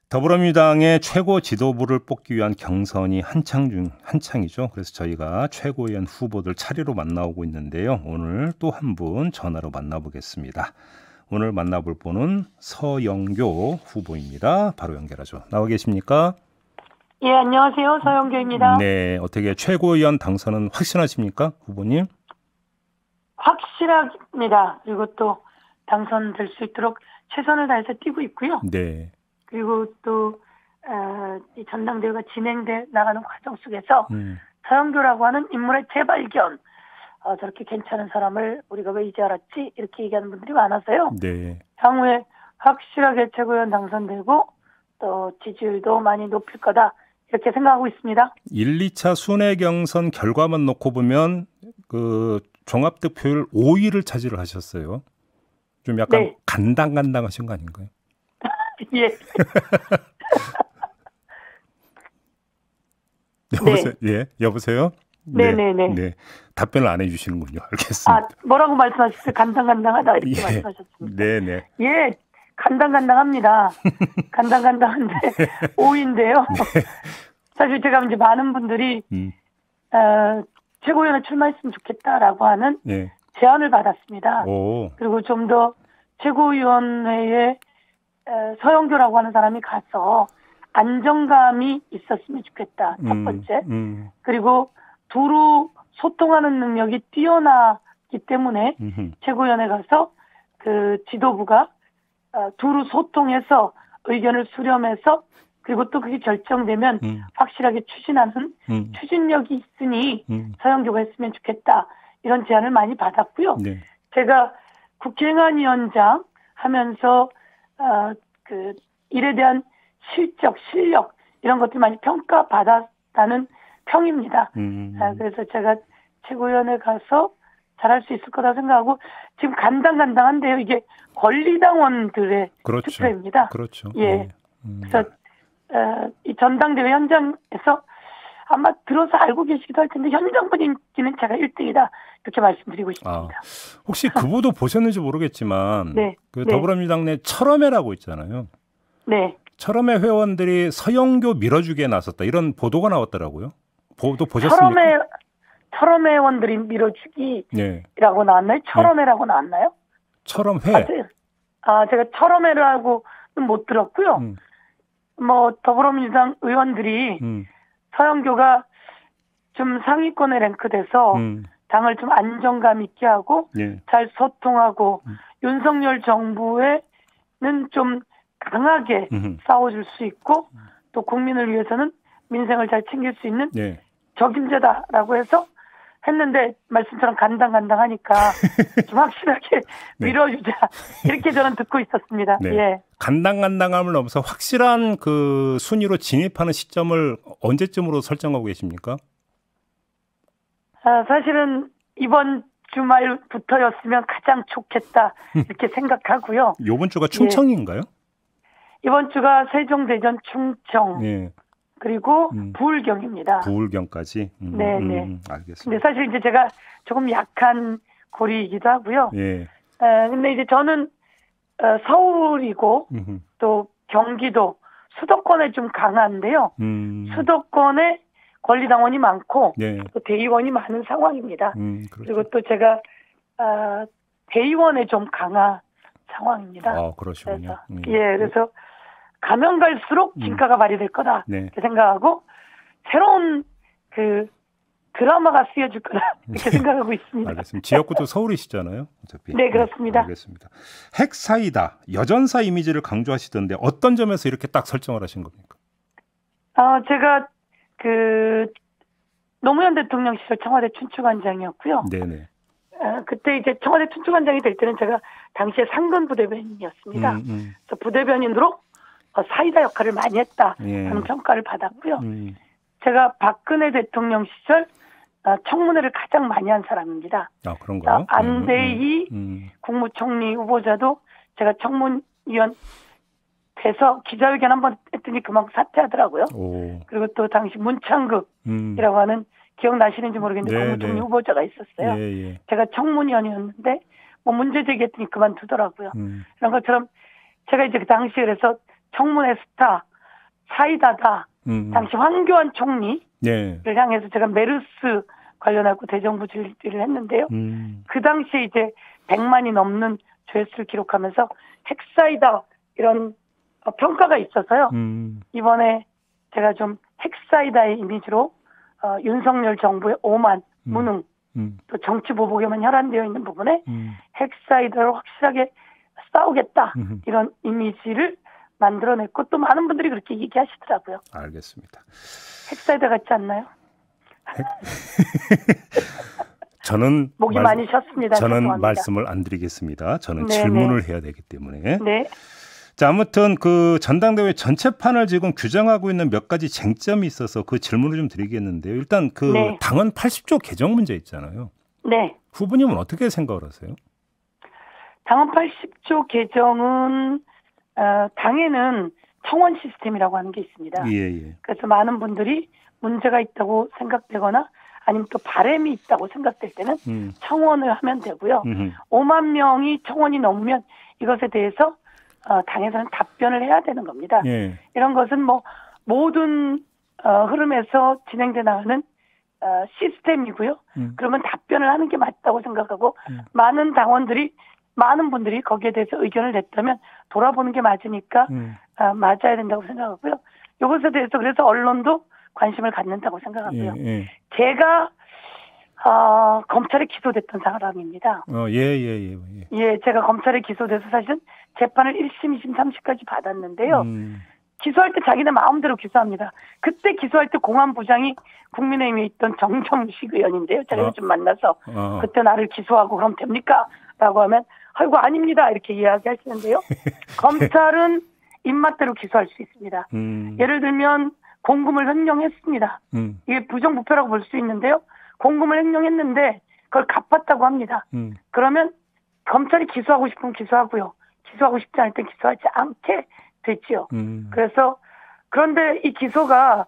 더불어민주당의 최고 지도부를 뽑기 위한 경선이 한창이죠. 그래서 저희가 최고위원 후보들 차례로 만나오고 있는데요. 오늘 또 한 분 전화로 만나보겠습니다. 오늘 만나볼 분은 서영교 후보입니다. 바로 연결하죠. 나와 계십니까? 예, 안녕하세요. 서영교입니다. 네, 어떻게 최고위원 당선은 확신하십니까, 후보님? 확실합니다. 그리고 또 당선될 수 있도록 최선을 다해서 뛰고 있고요. 네. 그리고 또 이 전당대회가 진행돼 나가는 과정 속에서 서영교라고 하는 인물의 재발견, 저렇게 괜찮은 사람을 우리가 왜 이제 알았지? 이렇게 얘기하는 분들이 많아서요. 네. 향후에 확실하게 최고위원 당선되고 또 지지율도 많이 높일 거다. 이렇게 생각하고 있습니다. 1, 2차 순회 경선 결과만 놓고 보면 그 종합득표율 5위를 차지를 하셨어요. 좀 약간 네. 간당간당하신 거 아닌가요? 예. 여보세요? 네. 예, 여보세요? 네네네. 네. 답변을 안 해주시는군요. 알겠습니다. 뭐라고 말씀하셨어요? 간당간당하다 이렇게 예. 말씀하셨습니다. 네네. 예, 간당간당합니다. 간당간당한데 5인데요. 네. 사실 제가 이제 많은 분들이 최고위원에 출마했으면 좋겠다라고 하는 네. 제안을 받았습니다. 오. 그리고 좀 더 최고위원회에 서영교라고 하는 사람이 가서 안정감이 있었으면 좋겠다. 첫 번째. 그리고 두루 소통하는 능력이 뛰어나기 때문에 최고위원회 가서 그 지도부가 두루 소통해서 의견을 수렴해서 그리고 또 그게 결정되면 확실하게 추진하는 추진력이 있으니 서영교가 했으면 좋겠다. 이런 제안을 많이 받았고요. 네. 제가 국회행안위원장 하면서 그 일에 대한 실적, 실력 이런 것들 많이 평가받았다는 평입니다. 그래서 제가 최고위원회 가서 잘할 수 있을 거다 생각하고 지금 간당간당한데요. 이게 권리당원들의 그렇죠. 투표입니다. 그렇죠. 예. 그래서 이 전당대회 현장에서 아마 들어서 알고 계시기도 할 텐데 현장 분위기는 제가 1등이다 이렇게 말씀드리고 싶습니다. 혹시 그보도 보셨는지 모르겠지만 네. 그 더불어민주당 내 철험회라고 있잖아요. 네. 철험회 회원들이 서영교 밀어주기에 나섰다 이런 보도가 나왔더라고요. 보도 보셨습니까? 철험회 회원들이 밀어주기라고 나왔나요? 철험회라고 나왔나요? 철험회. 제가 철험회라고는 못 들었고요. 뭐 더불어민주당 의원들이 서영교가 좀 상위권에 랭크돼서 당을 좀 안정감 있게 하고 잘 소통하고 윤석열 정부에는 좀 강하게 싸워줄 수 있고 또 국민을 위해서는 민생을 잘 챙길 수 있는 적임자다라고 해서 했는데 말씀처럼 간당간당하니까 좀 확실하게 밀어주자 이렇게 저는 듣고 있었습니다. 네. 예. 간당간당함을 넘어서 확실한 그 순위로 진입하는 시점을 언제쯤으로 설정하고 계십니까? 사실은 이번 주말부터였으면 가장 좋겠다 이렇게 생각하고요. 이번 주가 충청인가요? 이번 주가 세종, 대전, 충청 그리고 부울경입니다. 부울경까지? 네네. 알겠습니다. 근데 사실 이제 제가 조금 약한 고리이기도 하고요. 근데 이제 저는 서울이고 또 경기도 수도권에 좀 강한데요. 수도권에 권리당원이 많고 또 대의원이 많은 상황입니다. 그렇죠. 그리고 또 제가 대의원에 좀 강한 상황입니다. 그러시군요. 그래서 가면 갈수록 진가가 발휘될 거다 이렇게 생각하고 새로운 그 드라마가 쓰여질 거다 이렇게 생각하고 있습니다. 알겠습니다. 지역구도 서울이시잖아요. 어차피. 네, 그렇습니다. 알겠습니다. 핵사이다, 여전사 이미지를 강조하시던데 어떤 점에서 이렇게 딱 설정을 하신 겁니까? 제가 그 노무현 대통령 시절 청와대 춘추관장이었고요. 네네. 그때 이제 청와대 춘추관장이 될 때는 제가 당시에 상근 부대변인이었습니다. 그래서 부대변인으로 사이다 역할을 많이 했다 하는 평가를 받았고요. 제가 박근혜 대통령 시절 청문회를 가장 많이 한 사람입니다. 그런가요? 안대희 국무총리 후보자도 제가 청문위원 돼서 기자회견 한번 했더니 그만 사퇴하더라고요. 그리고 또 당시 문창극이라고 하는 기억나시는지 모르겠는데 국무총리 후보자가 있었어요. 제가 청문위원이었는데 뭐 문제 제기했더니 그만두더라고요. 이런 것처럼 제가 이제 그 당시에 그래서 청문회 스타 사이다다. 당시 황교안 총리를 향해서 제가 메르스 관련하고 대정부 질의를 했는데요. 그 당시에 이제 100만이 넘는 조회수를 기록하면서 핵사이다 이런 평가가 있어서요. 이번에 제가 좀 핵사이다의 이미지로 윤석열 정부의 오만, 무능, 또 정치 보복에만 혈안되어 있는 부분에 핵사이다로 확실하게 싸우겠다 이런 이미지를 만들어냈고 또 많은 분들이 그렇게 얘기하시더라고요. 알겠습니다. 핵사이다 같지 않나요? 저는 목이 많이 쉬었습니다. 저는 죄송합니다. 말씀을 안 드리겠습니다. 저는 질문을 해야 되기 때문에. 네. 자, 아무튼 그 전당대회 전체판을 지금 규정하고 있는 몇 가지 쟁점이 있어서 그 질문을 좀 드리겠는데요. 일단 그 당헌 80조 개정 문제 있잖아요. 네. 후보님은 어떻게 생각을 하세요? 당헌 80조 개정은 당에는 청원 시스템이라고 하는 게 있습니다. 그래서 많은 분들이 문제가 있다고 생각되거나 아니면 또 바람이 있다고 생각될 때는 청원을 하면 되고요. 5만 명이 청원이 넘으면 이것에 대해서 당에서는 답변을 해야 되는 겁니다. 이런 것은 뭐 모든 흐름에서 진행돼 나가는 시스템이고요. 그러면 답변을 하는 게 맞다고 생각하고 많은 분들이 거기에 대해서 의견을 냈다면 돌아보는 게 맞으니까 맞아야 된다고 생각하고요. 이것에 대해서 그래서 언론도 관심을 갖는다고 생각하고요. 제가 검찰에 기소됐던 사람입니다. 제가 검찰에 기소돼서 사실은 재판을 1심, 2심, 3심까지 받았는데요. 기소할 때 자기네 마음대로 기소합니다. 그때 기소할 때 공안부장이 국민의힘에 있던 정정식 의원인데요. 제가 요즘 만나서 그때 나를 기소하고 그럼 됩니까? 라고 하면 아이고 아닙니다. 이렇게 이야기하시는데요. 검찰은 입맛대로 기소할 수 있습니다. 예를 들면 공금을 횡령했습니다. 이게 부정부패라고 볼 수 있는데요. 공금을 횡령했는데 그걸 갚았다고 합니다. 그러면 검찰이 기소하고 싶으면 기소하고요. 기소하고 싶지 않을 때 기소하지 않게 됐지요. 그래서 그런데 이 기소가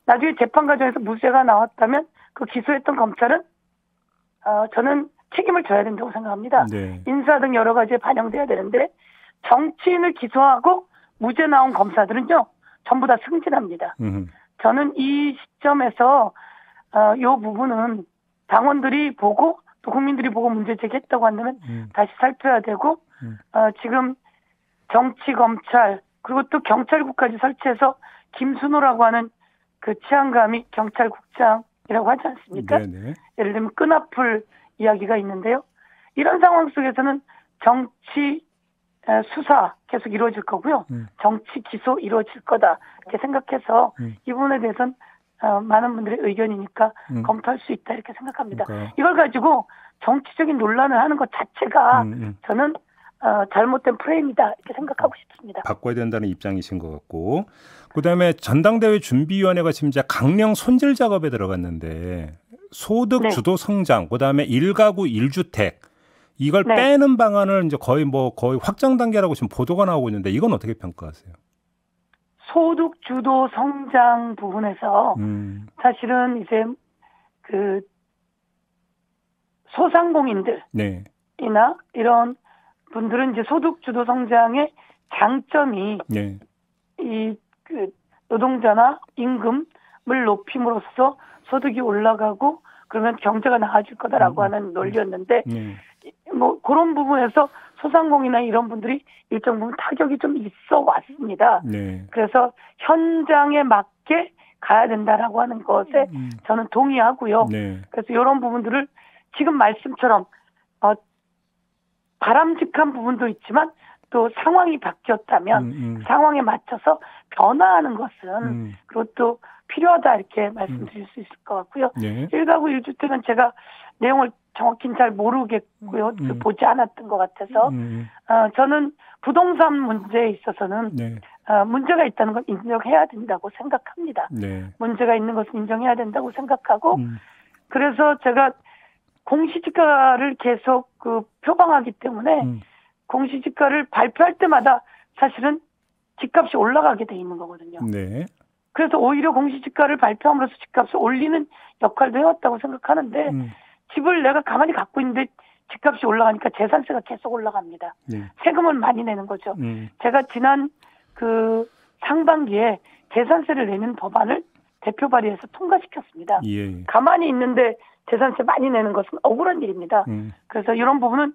나중에 재판 과정에서 무죄가 나왔다면 그 기소했던 검찰은 저는 책임을 져야 된다고 생각합니다. 인사 등 여러 가지에 반영돼야 되는데 정치인을 기소하고 무죄 나온 검사들은요. 전부 다 승진합니다. 저는 이 시점에서 이 부분은 당원들이 보고 또 국민들이 보고 문제 제기했다고 한다면 다시 살펴야 되고 지금 정치 검찰 그리고 또 경찰국까지 설치해서 김순호라고 하는 그 치안감이 경찰국장이라고 하지 않습니까? 예를 들면 끈앞을 이야기가 있는데요. 이런 상황 속에서는 정치 수사 계속 이루어질 거고요. 정치 기소 이루어질 거다 이렇게 생각해서 이 부분에 대해서는 많은 분들의 의견이니까 검토할 수 있다 이렇게 생각합니다. 이걸 가지고 정치적인 논란을 하는 것 자체가 저는 잘못된 프레임이다 이렇게 생각하고 싶습니다. 바꿔야 된다는 입장이신 것 같고 그다음에 전당대회 준비위원회가 지금 이제 강령 손질 작업에 들어갔는데 소득 주도 성장 그다음에 1가구 1주택 이걸 빼는 방안을 이제 거의 확정 단계라고 지금 보도가 나오고 있는데 이건 어떻게 평가하세요? 소득 주도 성장 부분에서 사실은 이제 그 소상공인들이나 이런 분들은 이제 소득 주도 성장의 장점이 이 그 노동자나 임금을 높임으로써 소득이 올라가고 그러면 경제가 나아질 거다라고 하는 논리였는데 뭐 그런 부분에서 소상공인이나 이런 분들이 일정 부분 타격이 좀 있어 왔습니다. 그래서 현장에 맞게 가야 된다라고 하는 것에 저는 동의하고요. 그래서 이런 부분들을 지금 말씀처럼 바람직한 부분도 있지만 또 상황이 바뀌었다면 상황에 맞춰서 변화하는 것은 그것도 필요하다 이렇게 말씀드릴 수 있을 것 같고요. 1가구 1주택은 제가 내용을 정확히는 잘 모르겠고요. 보지 않았던 것 같아서 저는 부동산 문제에 있어서는 문제가 있다는 걸 인정해야 된다고 생각합니다. 문제가 있는 것은 인정해야 된다고 생각하고 그래서 제가 공시지가를 계속 표방하기 때문에 공시지가를 발표할 때마다 사실은 집값이 올라가게 돼 있는 거거든요. 그래서 오히려 공시지가를 발표함으로써 집값을 올리는 역할도 해왔다고 생각하는데 집을 내가 가만히 갖고 있는데 집값이 올라가니까 재산세가 계속 올라갑니다. 세금을 많이 내는 거죠. 제가 지난 그 상반기에 재산세를 내는 법안을 대표 발의해서 통과시켰습니다. 예. 가만히 있는데 재산세 많이 내는 것은 억울한 일입니다. 그래서 이런 부분은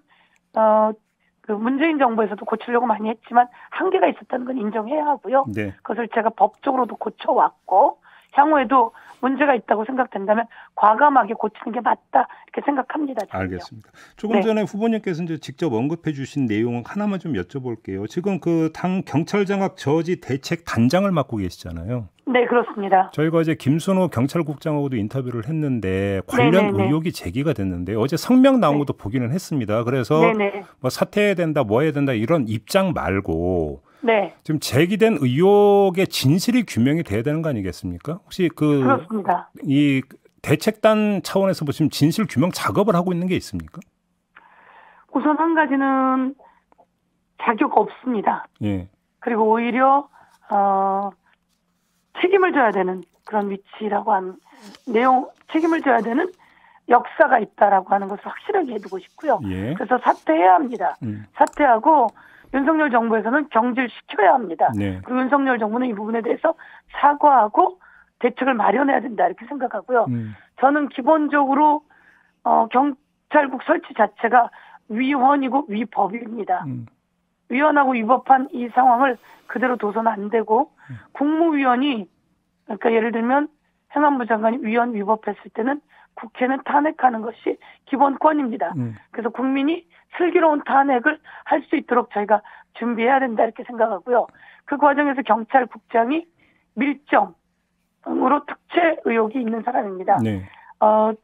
그 문재인 정부에서도 고치려고 많이 했지만 한계가 있었다는 건 인정해야 하고요. 네. 그것을 제가 법적으로도 고쳐왔고 향후에도 문제가 있다고 생각된다면 과감하게 고치는 게 맞다 이렇게 생각합니다. 저는요. 알겠습니다. 조금 전에 후보님께서 이제 직접 언급해 주신 내용 하나만 좀 여쭤볼게요. 지금 그 당 경찰장악 저지 대책 단장을 맡고 계시잖아요. 네, 그렇습니다. 저희가 이제 김순호 경찰국장하고도 인터뷰를 했는데 관련 의혹이 제기가 됐는데 어제 성명 나온 것도 보기는 했습니다. 그래서 뭐 사퇴해야 된다, 뭐 해야 된다 이런 입장 말고 지금 제기된 의혹의 진실이 규명이 돼야 되는 거 아니겠습니까? 혹시 그렇습니다. 이 대책단 차원에서 보시면 진실 규명 작업을 하고 있는 게 있습니까? 우선 한 가지는 자격 없습니다. 예. 그리고 오히려 책임을 져야 되는 그런 위치라고 하는 내용, 책임을 져야 되는 역사가 있다라고 하는 것을 확실하게 해두고 싶고요. 예. 그래서 사퇴해야 합니다. 사퇴하고 윤석열 정부에서는 경질시켜야 합니다. 네. 그리고 윤석열 정부는 이 부분에 대해서 사과하고 대책을 마련해야 된다 이렇게 생각하고요. 저는 기본적으로 경찰국 설치 자체가 위헌이고 위법입니다. 위헌하고 위법한 이 상황을 그대로 둬서는 안 되고 국무위원이 그러니까 예를 들면 행안부 장관이 위헌 위법했을 때는 국회는 탄핵하는 것이 기본권입니다. 그래서 국민이 슬기로운 탄핵을 할 수 있도록 저희가 준비해야 된다 이렇게 생각하고요. 그 과정에서 경찰국장이 밀정으로 특채 의혹이 있는 사람입니다. 네.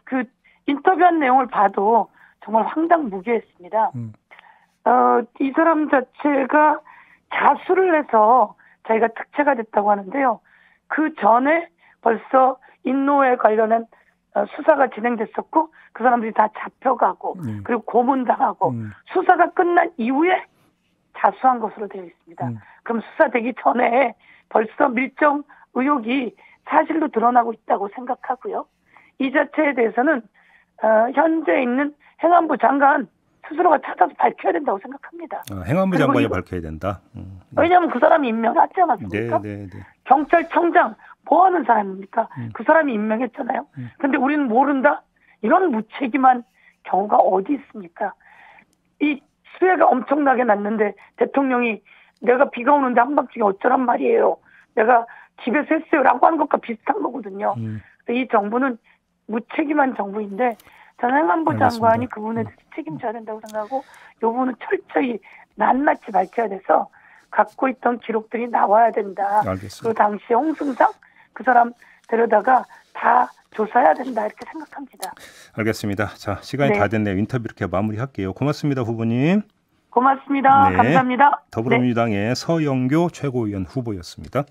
그 인터뷰한 내용을 봐도 정말 황당무계했습니다. 이 사람 자체가 자수를 해서 자기가 특채가 됐다고 하는데요. 그 전에 벌써 인노에 관련한 수사가 진행됐었고 그 사람들이 다 잡혀가고 그리고 고문당하고 수사가 끝난 이후에 자수한 것으로 되어 있습니다. 그럼 수사되기 전에 벌써 밀정 의혹이 사실로 드러나고 있다고 생각하고요. 이 자체에 대해서는 현재 있는 행안부 장관 스스로가 찾아서 밝혀야 된다고 생각합니다. 행안부 장관이 밝혀야 된다. 왜냐하면 그 사람이 임명하지 않았습니까? 경찰청장 뭐 하는 사람입니까? 그 사람이 임명했잖아요. 그런데 우리는 모른다? 이런 무책임한 경우가 어디 있습니까? 이 수해가 엄청나게 났는데 대통령이 내가 비가 오는데 한밤중에 어쩌란 말이에요. 내가 집에서 했어요라고 하는 것과 비슷한 거거든요. 이 정부는 무책임한 정부인데 저는 행안부 장관이 그 부분에 대해서 책임져야 된다고 생각하고 이 부분은 철저히 낱낱이 밝혀야 돼서 갖고 있던 기록들이 나와야 된다. 알겠습니다. 그리고 당시 홍승상 그 사람 데려다가 다 조사해야 된다 이렇게 생각합니다. 알겠습니다. 자, 시간이 다 됐네요. 인터뷰 이렇게 마무리할게요. 고맙습니다, 후보님. 고맙습니다. 감사합니다. 더불어민주당의 서영교 최고위원 후보였습니다.